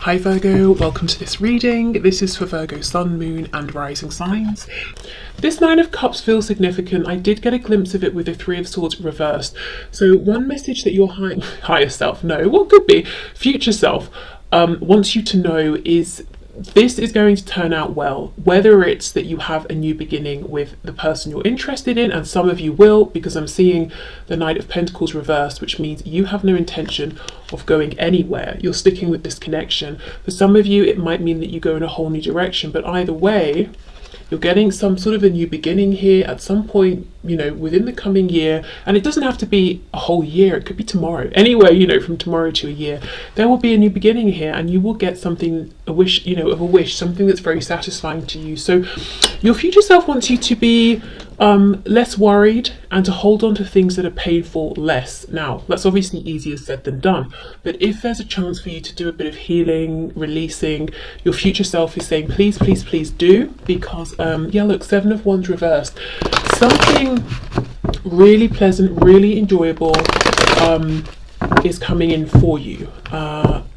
Hi Virgo, welcome to this reading. This is for Virgo Sun, Moon and Rising signs. This Nine of Cups feels significant. I did get a glimpse of it with the Three of Swords reversed. So one message that your higher self, no, what could be, future self, wants you to know is this is going to turn out well, whether it's that you have a new beginning with the person you're interested in, and some of you will, because I'm seeing the Knight of Pentacles reversed, which means you have no intention of going anywhere. You're sticking with this connection. For some of you, it might mean that you go in a whole new direction, but either way, you're getting some sort of a new beginning here at some point, you know, within the coming year. And it doesn't have to be a whole year. It could be tomorrow. Anywhere, you know, from tomorrow to a year, there will be a new beginning here, and you will get something, a wish, you know, of a wish, something that's very satisfying to you. So your future self wants you to be less worried and to hold on to things that are painful less. Now, that's obviously easier said than done, but if there's a chance for you to do a bit of healing, releasing, your future self is saying, please, please, please do, because yeah, look, Seven of Wands reversed. Something really pleasant, really enjoyable is coming in for you.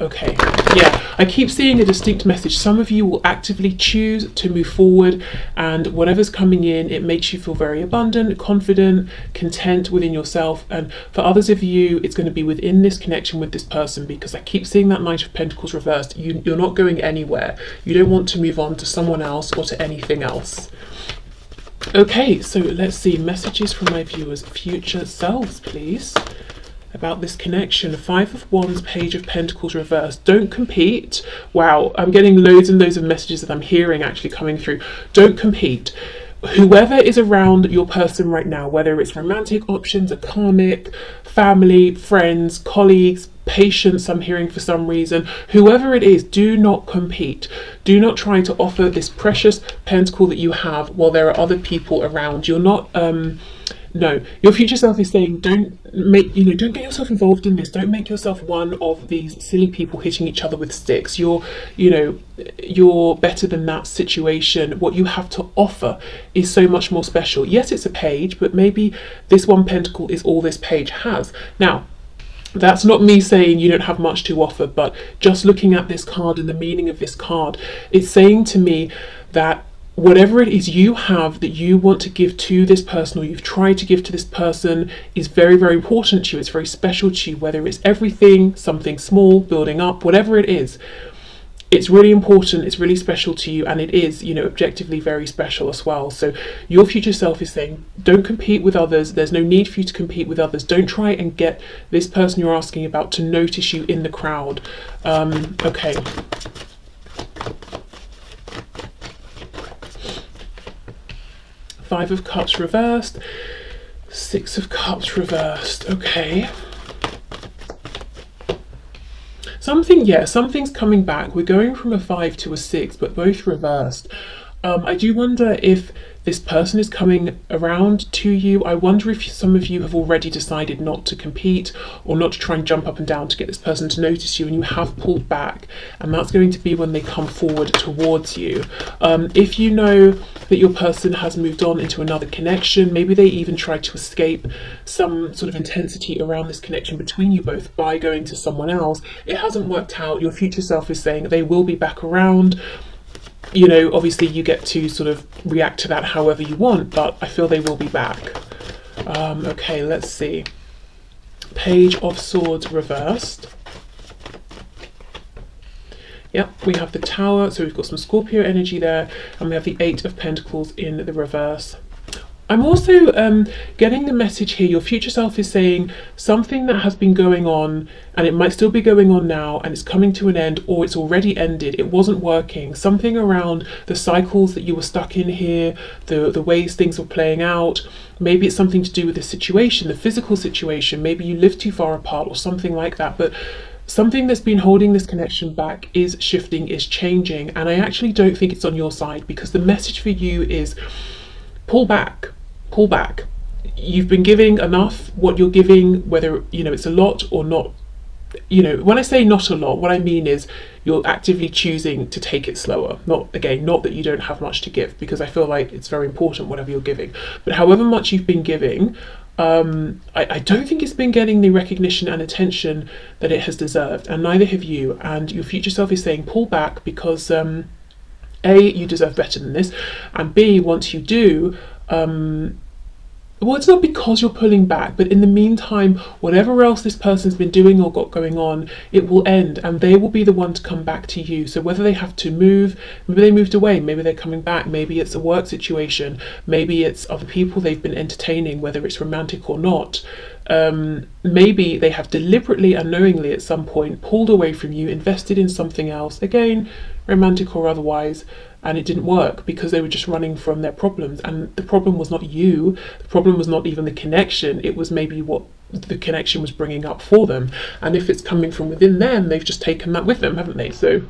Okay, yeah, I keep seeing a distinct message. Some of you will actively choose to move forward, and whatever's coming in, it makes you feel very abundant, confident, content within yourself. And for others of you, it's going to be within this connection with this person, because I keep seeing that Knight of Pentacles reversed. You're not going anywhere. You don't want to move on to someone else or to anything else. Okay, so let's see messages from my viewers' future selves, please, about this connection. Five of Wands, Page of Pentacles reversed. Don't compete. Wow, I'm getting loads and loads of messages that I'm hearing actually coming through. Don't compete. Whoever is around your person right now, whether it's romantic options, a karmic, family, friends, colleagues, patients, I'm hearing for some reason, whoever it is, do not compete. Do not try to offer this precious pentacle that you have while there are other people around. You're not no, your future self is saying, don't get yourself involved in this. Don't make yourself one of these silly people hitting each other with sticks. You're better than that situation. What you have to offer is so much more special. Yes, it's a page, but maybe this one pentacle is all this page has. Now, that's not me saying you don't have much to offer, but just looking at this card and the meaning of this card, it's saying to me that whatever it is you have that you want to give to this person, or you've tried to give to this person, is very, very important to you. It's very special to you, whether it's everything, something small, building up, whatever it is. It's really important, it's really special to you, and it is, you know, objectively very special as well. So your future self is saying, don't compete with others. There's no need for you to compete with others. Don't try and get this person you're asking about to notice you in the crowd. Okay. Five of Cups reversed, Six of Cups reversed. Okay. Something's coming back. We're going from a 5 to a 6, but both reversed. I do wonder if this person is coming around to you. I wonder if some of you have already decided not to compete or not to try and jump up and down to get this person to notice you, and you have pulled back, and that's going to be when they come forward towards you. If you know that your person has moved on into another connection, maybe they even tried to escape some sort of intensity around this connection between you both by going to someone else, it hasn't worked out. Your future self is saying they will be back around. You know, obviously you get to sort of react to that however you want, but I feel they will be back. Okay, let's see. Page of Swords reversed. Yep, we have the Tower, so we've got some Scorpio energy there, and we have the Eight of Pentacles in the reverse. I'm also getting the message here, your future self is saying something that has been going on, and it might still be going on now, and it's coming to an end, or it's already ended, it wasn't working. Something around the cycles that you were stuck in here, the ways things were playing out. Maybe it's something to do with the situation, the physical situation. Maybe you live too far apart or something like that. But something that's been holding this connection back is shifting, is changing. And I actually don't think it's on your side, because the message for you is pull back. Pull back. You've been giving enough. What you're giving, whether you know it's a lot or not, you know, when I say not a lot, what I mean is you're actively choosing to take it slower. Not that you don't have much to give, because I feel like it's very important whatever you're giving, but however much you've been giving, I don't think it's been getting the recognition and attention that it has deserved, and neither have you. And your future self is saying pull back because A, you deserve better than this, and B, once you do, well, it's not because you're pulling back, but in the meantime, whatever else this person's been doing or got going on, it will end and they will be the one to come back to you. So whether they have to move, maybe they moved away, maybe they're coming back, maybe it's a work situation, maybe it's other people they've been entertaining, whether it's romantic or not. Maybe they have deliberately and knowingly at some point pulled away from you, invested in something else, again, romantic or otherwise, and it didn't work because they were just running from their problems. And the problem was not you, the problem was not even the connection, it was maybe what the connection was bringing up for them. And if it's coming from within them, they've just taken that with them, haven't they? So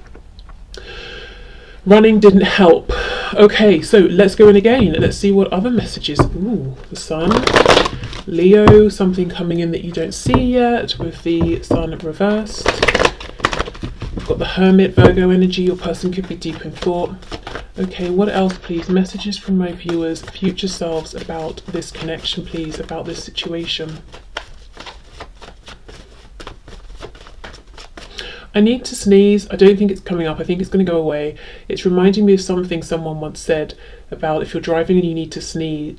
running didn't help. Okay, so let's go in again. Let's see what other messages. Ooh, the sun, Leo, something coming in that you don't see yet with the sun reversed. We've got the Hermit, Virgo energy. Your person could be deep in thought. Okay, what else, please? Messages from my viewers, future selves, about this connection, please, about this situation. I need to sneeze. I don't think it's coming up. I think it's going to go away. It's reminding me of something someone once said about if you're driving and you need to sneeze,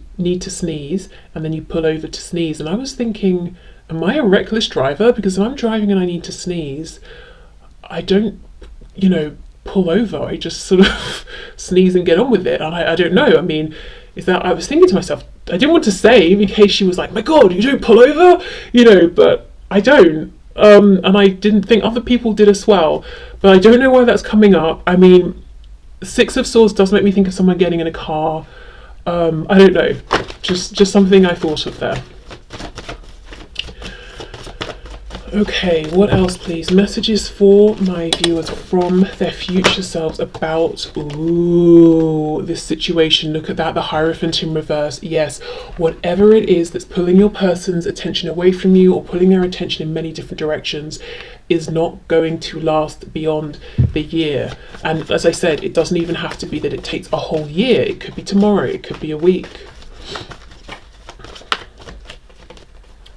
and then you pull over to sneeze. And I was thinking, am I a reckless driver? Because if I'm driving and I need to sneeze, I don't, pull over. I just sort of sneeze and get on with it. And I don't know. I mean, I was thinking to myself, I didn't want to say in case she was like, my God, you don't pull over, but I don't. And I didn't think other people did as well. But I don't know why that's coming up. I mean, Six of Swords does make me think of someone getting in a car. I don't know. Just something I thought of there. Okay, what else, please? Messages for my viewers from their future selves about, this situation. Look at that, the Hierophant in reverse. Yes, whatever it is that's pulling your person's attention away from you or pulling their attention in many different directions is not going to last beyond the year. And as I said, it doesn't even have to be that it takes a whole year. It could be tomorrow, it could be a week.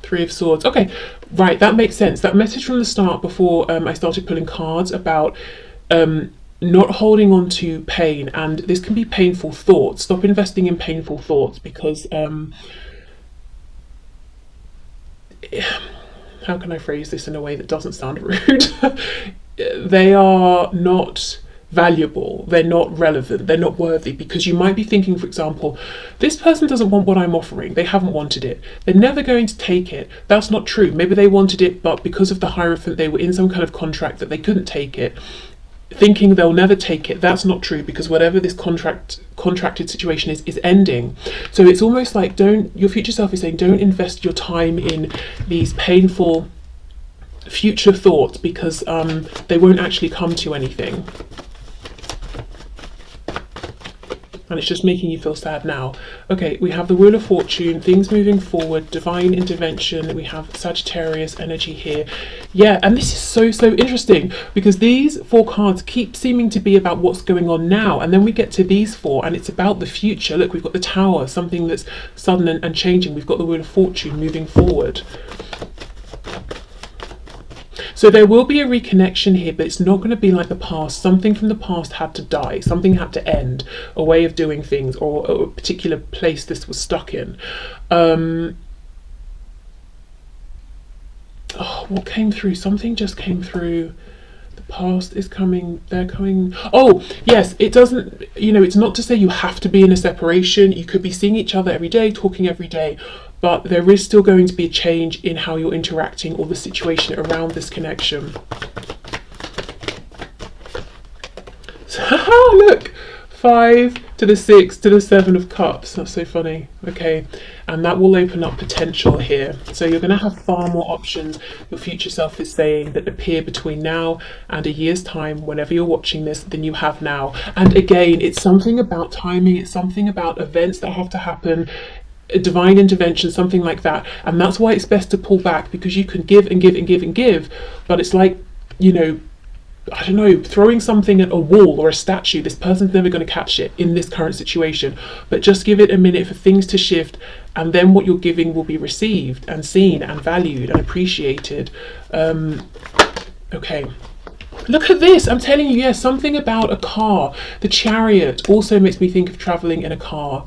Three of Swords. Okay, right, that makes sense. That message from the start before I started pulling cards about not holding on to pain, and this can be painful thoughts. Stop investing in painful thoughts because how can I phrase this in a way that doesn't sound rude? They are not valuable, they're not relevant, they're not worthy, because you might be thinking, for example, this person doesn't want what I'm offering, they haven't wanted it, they're never going to take it. That's not true. Maybe they wanted it, but because of the Hierophant they were in some kind of contract that they couldn't take it, thinking they'll never take it. That's not true, because whatever this contracted situation is ending. So it's almost like, your future self is saying, don't invest your time in these painful future thoughts, because they won't actually come to anything. And it's just making you feel sad now. Okay, we have the Wheel of Fortune, things moving forward, divine intervention. We have Sagittarius energy here. Yeah, and this is so interesting, because these four cards keep seeming to be about what's going on now, and then we get to these four and it's about the future. Look, we've got the Tower, something that's sudden and changing. We've got the Wheel of Fortune moving forward. So there will be a reconnection here, but it's not going to be like the past. Something from the past had to die. Something had to end. A way of doing things, or a particular place this was stuck in. What came through? Something just came through. The past is coming. They're coming. Oh, yes. It doesn't, it's not to say you have to be in a separation. You could be seeing each other every day, talking every day. But there is still going to be a change in how you're interacting or the situation around this connection. So, look, 5 to the 6 to the 7 of Cups. That's so funny. Okay, and that will open up potential here. So you're going to have far more options, your future self is saying, that appear between now and a year's time, whenever you're watching this, than you have now. And again, it's something about timing. It's something about events that have to happen. A divine intervention, something like that. And that's why it's best to pull back, because you can give and give and give and give, but it's like, I don't know, throwing something at a wall or a statue. This person's never going to catch it in this current situation. But just give it a minute for things to shift, and then what you're giving will be received and seen and valued and appreciated. Okay. Look at this. I'm telling you, yes, something about a car. The Chariot also makes me think of traveling in a car.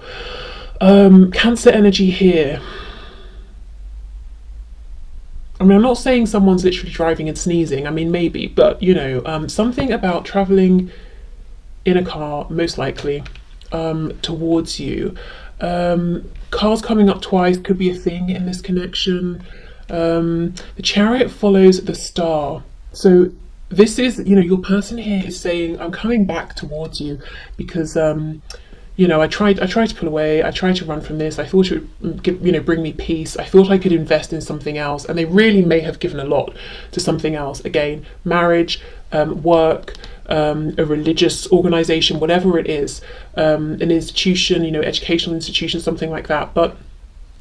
Cancer energy here. I mean, I'm not saying someone's literally driving and sneezing. I mean, maybe, but you know, something about traveling in a car, most likely, towards you. Cars coming up twice could be a thing in this connection. The Chariot follows the star. So this is, you know, your person here is saying, I'm coming back towards you because, you know, I tried to pull away. I tried to run from this. I thought it would give, you know, bring me peace. I thought I could invest in something else, and they really may have given a lot to something else. Again, marriage, work, a religious organization, whatever it is, an institution, you know, educational institution, something like that. But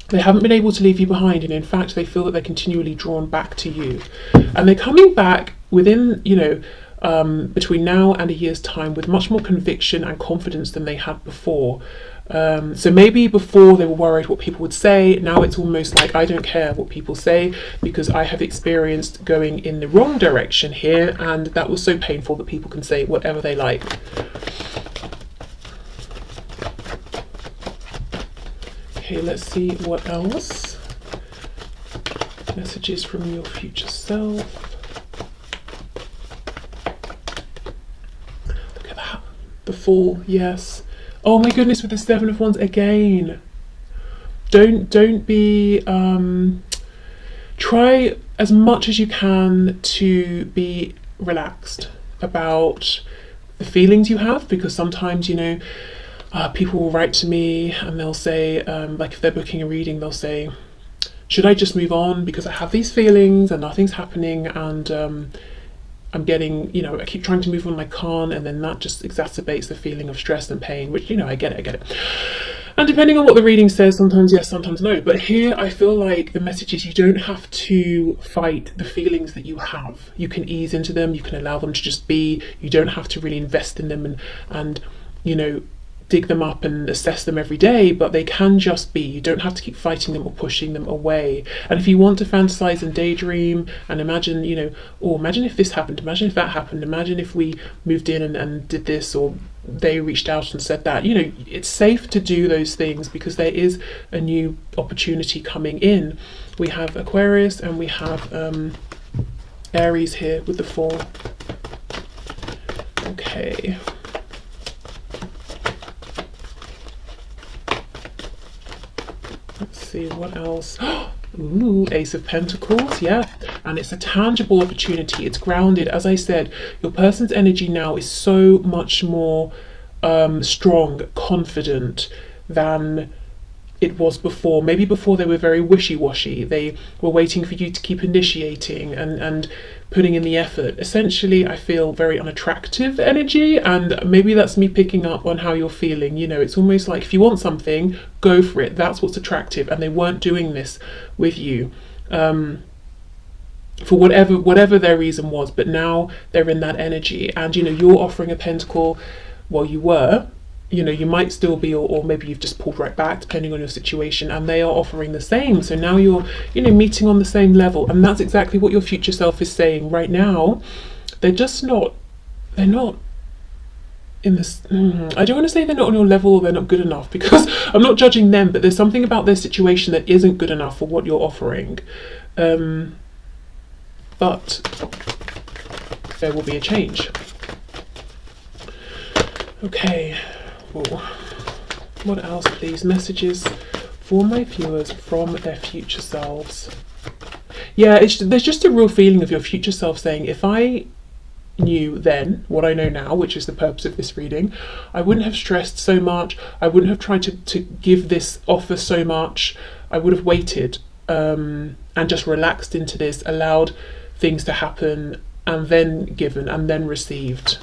they haven't been able to leave you behind, and in fact, they feel that they're continually drawn back to you, and they're coming back within, you know, between now and a year's time with much more conviction and confidence than they had before. So maybe before they were worried what people would say. Now it's almost like, I don't care what people say because I have experienced going in the wrong direction here, and that was so painful that people can say whatever they like. Okay, let's see what else. Messages from your future self. The Fool, yes. Oh my goodness, with the Seven of Wands again. Don't be, try as much as you can to be relaxed about the feelings you have, because sometimes, you know, people will write to me and they'll say, like if they're booking a reading, they'll say, should I just move on because I have these feelings and nothing's happening, and I'm getting, you know, I keep trying to move on and I can't, and then that just exacerbates the feeling of stress and pain, which, you know, I get it. And depending on what the reading says, sometimes yes, sometimes no. But here I feel like the message is you don't have to fight the feelings that you have. You can ease into them, you can allow them to just be. You don't have to really invest in them and you know, dig them up and assess them every day, but they can just be. You don't have to keep fighting them or pushing them away. And if you want to fantasize and daydream and imagine, you know, or imagine if this happened, imagine if that happened, imagine if we moved in and did this, or they reached out and said that, you know, it's safe to do those things because there is a new opportunity coming in. We have Aquarius and we have Aries here with the Four. Okay. Let's see what else. Ooh, Ace of Pentacles, yeah. And it's a tangible opportunity. It's grounded. As I said, your person's energy now is so much more strong, confident than it was before. Maybe before they were very wishy-washy. They were waiting for you to keep initiating and putting in the effort. Essentially, I feel very unattractive energy, and maybe that's me picking up on how you're feeling. You know, it's almost like if you want something, go for it. That's what's attractive, and they weren't doing this with you for whatever their reason was, but now they're in that energy, and you know, you're offering a pentacle. Well, you were, you know, you might still be, or maybe you've just pulled right back depending on your situation, and they are offering the same. So now you're, you know, meeting on the same level, and that's exactly what your future self is saying right now. They're not in this, I don't want to say they're not on your level or they're not good enough, because I'm not judging them, but there's something about their situation that isn't good enough for what you're offering. But there will be a change. Okay. What else are these messages for my viewers from their future selves? Yeah, there's just a real feeling of your future self saying, if I knew then what I know now, which is the purpose of this reading, I wouldn't have stressed so much. I wouldn't have tried to give this offer so much. I would have waited and just relaxed into this, allowed things to happen, and then given and then received.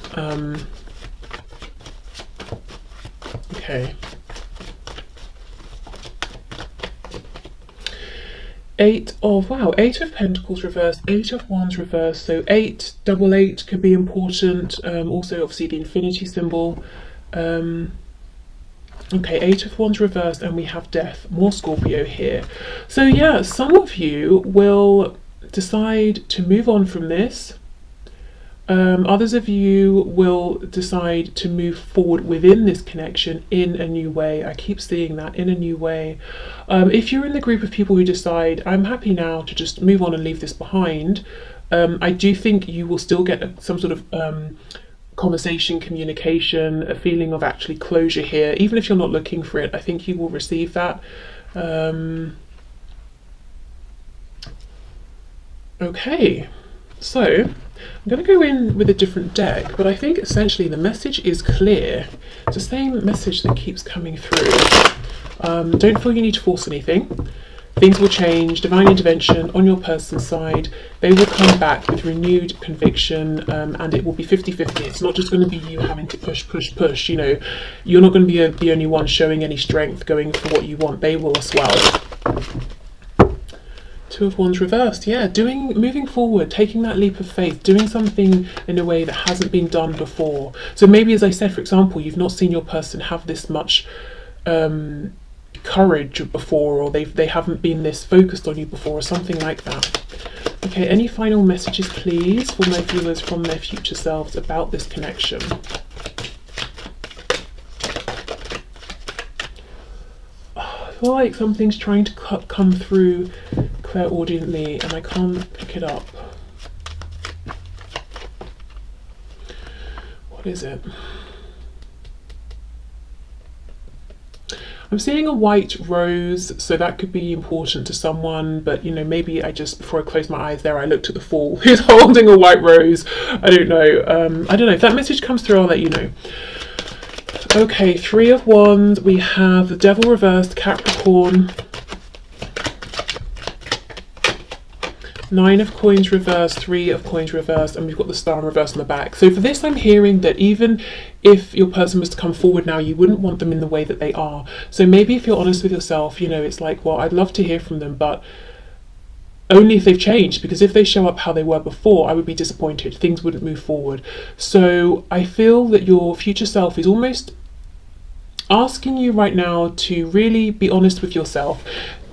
Okay. Eight of Pentacles reversed, Eight of Wands reversed. So double eight could be important. Also, obviously, the infinity symbol. Okay, Eight of Wands reversed, and we have Death. More Scorpio here. So yeah, some of you will decide to move on from this. Others of you will decide to move forward within this connection in a new way. I keep seeing that, in a new way. If you're in the group of people who decide, I'm happy now to just move on and leave this behind, I do think you will still get some sort of conversation, communication, a feeling of actually closure here. Even if you're not looking for it, I think you will receive that. Okay, so I'm going to go in with a different deck, but I think essentially the message is clear. It's the same message that keeps coming through. Don't feel you need to force anything. Things will change, divine intervention on your person's side. They will come back with renewed conviction, and it will be 50-50. It's not just going to be you having to push. You know, you're not going to be the only one showing any strength, going for what you want. They will as well. Two of Wands reversed, yeah, moving forward, taking that leap of faith, doing something in a way that hasn't been done before. So maybe, as I said, for example, you've not seen your person have this much courage before, or they haven't been this focused on you before, or something like that. Okay, any final messages, please, for my viewers from their future selves about this connection? I feel like something's trying to come through clairaudiently and I can't pick it up. What is it? I'm seeing a white rose, so that could be important to someone, but you know, maybe before I closed my eyes there, I looked at the Fool who's holding a white rose. I don't know. I don't know. If that message comes through, I'll let you know. Okay, Three of Wands, we have the Devil reversed, Capricorn. Nine of Coins reversed, Three of Coins reversed, and we've got the Star in reverse on the back. So for this, I'm hearing that even if your person was to come forward now, you wouldn't want them in the way that they are. So maybe if you're honest with yourself, you know, it's like, well, I'd love to hear from them, but only if they've changed, because if they show up how they were before, I would be disappointed. Things wouldn't move forward. So I feel that your future self is almost asking you right now to really be honest with yourself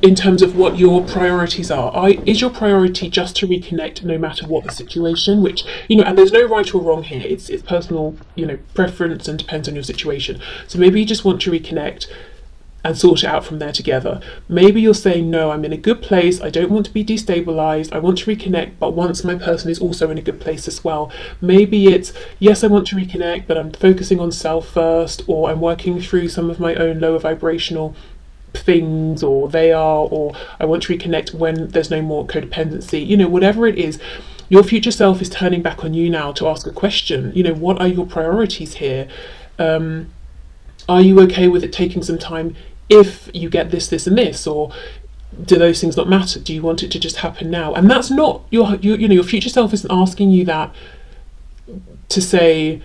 in terms of what your priorities are. Is your priority just to reconnect no matter what the situation, which, you know, and there's no right or wrong here. It's personal, you know, preference and depends on your situation. So maybe you just want to reconnect and sort it out from there together. Maybe you're saying, no, I'm in a good place, I don't want to be destabilized, I want to reconnect, but once my person is also in a good place as well. Maybe it's, yes, I want to reconnect, but I'm focusing on self first, or I'm working through some of my own lower vibrational things, or I want to reconnect when there's no more codependency. You know, whatever it is, your future self is turning back on you now to ask a question. You know, what are your priorities here? Are you okay with it taking some time if you get this and this, or do those things not matter? Do you want it to just happen now? And that's not you know, your future self isn't asking you that to say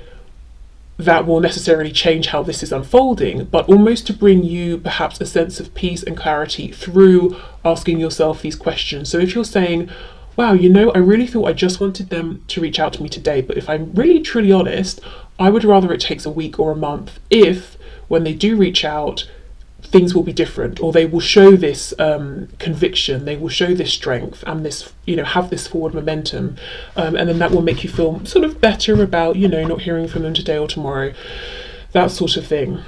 that will necessarily change how this is unfolding, but almost to bring you perhaps a sense of peace and clarity through asking yourself these questions. So if you're saying, wow, you know, I really thought I just wanted them to reach out to me today, but if I'm really truly honest, I would rather it takes a week or a month if, when they do reach out, things will be different, or they will show this conviction, they will show this strength and this, you know, have this forward momentum, and then that will make you feel sort of better about, you know, not hearing from them today or tomorrow, that sort of thing.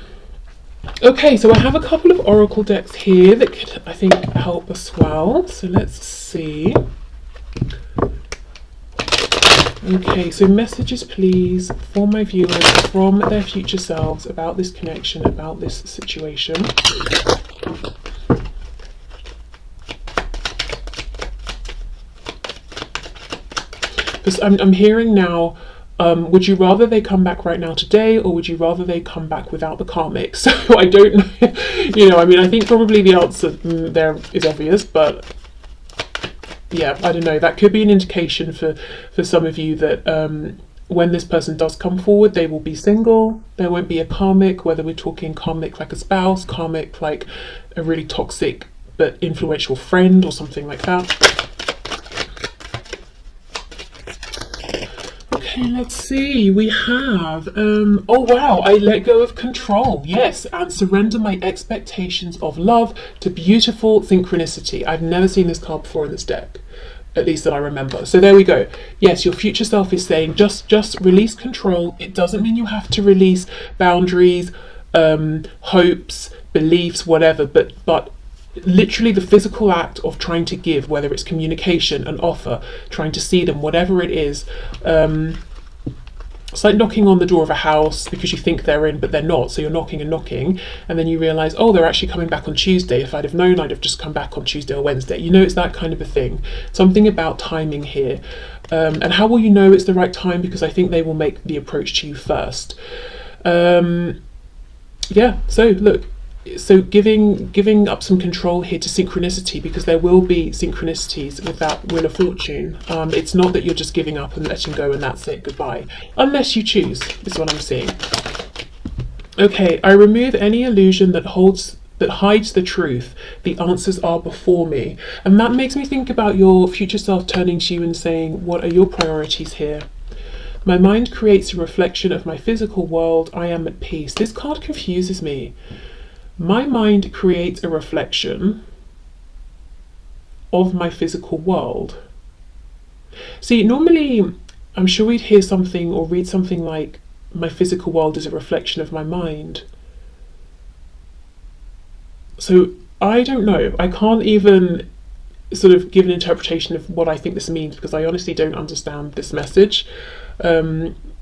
Okay, so I have a couple of oracle decks here that could, I think, help as well. So let's see. Okay, so messages please for my viewers from their future selves about this connection, about this situation. Because I'm hearing now, would you rather they come back right now today, or would you rather they come back without the karmic? So I don't know, you know, I mean, I think probably the answer there is obvious, but yeah, I don't know, that could be an indication for some of you that when this person does come forward, they will be single, there won't be a karmic, whether we're talking karmic like a spouse, karmic like a really toxic but influential friend or something like that. Okay, let's see. We have, oh wow, I let go of control. Yes, and surrender my expectations of love to beautiful synchronicity. I've never seen this card before in this deck, at least that I remember. So there we go. Yes, your future self is saying just release control. It doesn't mean you have to release boundaries, hopes, beliefs, whatever, but literally the physical act of trying to give, whether it's communication, an offer, trying to see them, whatever it is. It's like knocking on the door of a house because you think they're in but they're not, so you're knocking and knocking, and then you realise, oh, they're actually coming back on Tuesday. If I'd have known, I'd have just come back on Tuesday or Wednesday. You know, it's that kind of a thing. Something about timing here. And how will you know it's the right time? Because I think they will make the approach to you first. Yeah, so look, so giving up some control here to synchronicity, because there will be synchronicities with that Wheel of Fortune. It's not that you're just giving up and letting go and that's it, goodbye, unless you choose, is what I'm seeing. Okay, I remove any illusion that hides the truth. The answers are before me. And that makes me think about your future self turning to you and saying, what are your priorities here? My mind creates a reflection of my physical world. I am at peace. This card confuses me. My mind creates a reflection of my physical world. See, normally I'm sure we'd hear something or read something like, my physical world is a reflection of my mind. So I don't know. I can't even sort of give an interpretation of what I think this means, because I honestly don't understand this message.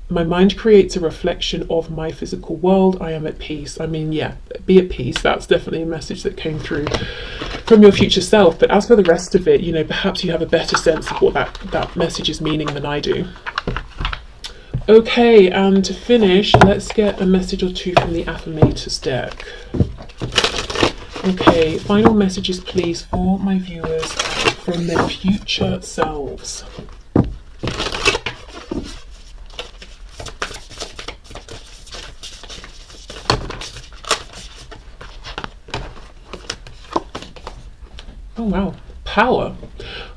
My mind creates a reflection of my physical world. I am at peace. I mean, yeah, be at peace. That's definitely a message that came through from your future self. But as for the rest of it, you know, perhaps you have a better sense of what that message is meaning than I do. Okay, and to finish, let's get a message or two from the Affirmators deck. Okay, final messages, please, for my viewers from their future selves. Oh wow, power.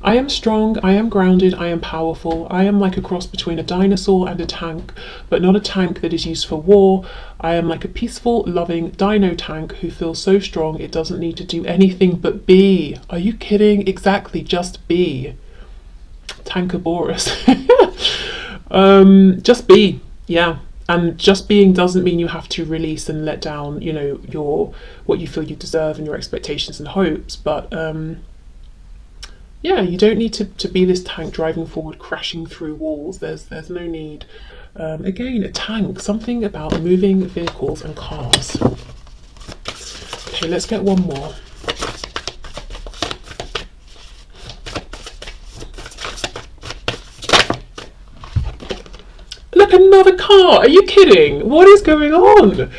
I am strong, I am grounded, I am powerful. I am like a cross between a dinosaur and a tank, but not a tank that is used for war. I am like a peaceful, loving dino tank who feels so strong it doesn't need to do anything but be. Are you kidding? Exactly, just be. Tankaborous. Just be, yeah. And just being doesn't mean you have to release and let down, you know, what you feel you deserve and your expectations and hopes. But yeah, you don't need to be this tank driving forward, crashing through walls. There's no need. Again, a tank, something about moving vehicles and cars. Okay, let's get one more. Look, another car! Are you kidding? What is going on?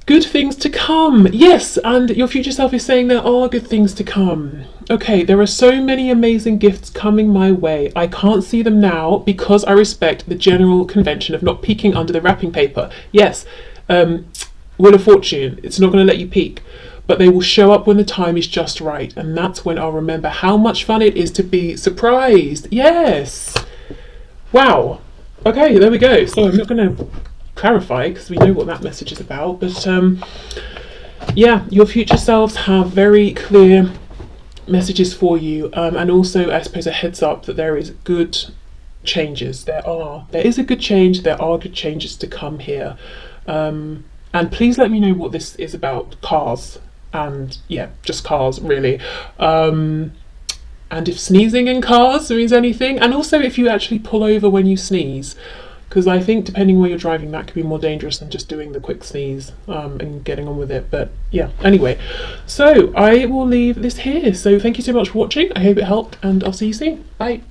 Good things to come. Yes, and your future self is saying there are good things to come. Okay, there are so many amazing gifts coming my way. I can't see them now because I respect the general convention of not peeking under the wrapping paper. Yes, Wheel of Fortune, it's not going to let you peek, but they will show up when the time is just right, and that's when I'll remember how much fun it is to be surprised. Yes! Wow. Okay, there we go. So I'm not going to clarify because we know what that message is about, but yeah, your future selves have very clear messages for you, and also I suppose a heads up that there is good changes. There is a good change. There are good changes to come here, and please let me know what this is about. Cars, and yeah, just cars really. And if sneezing in cars means anything, and also if you actually pull over when you sneeze, because I think depending where you're driving, that could be more dangerous than just doing the quick sneeze and getting on with it. But yeah, anyway, so I will leave this here. So thank you so much for watching. I hope it helped, and I'll see you soon. Bye.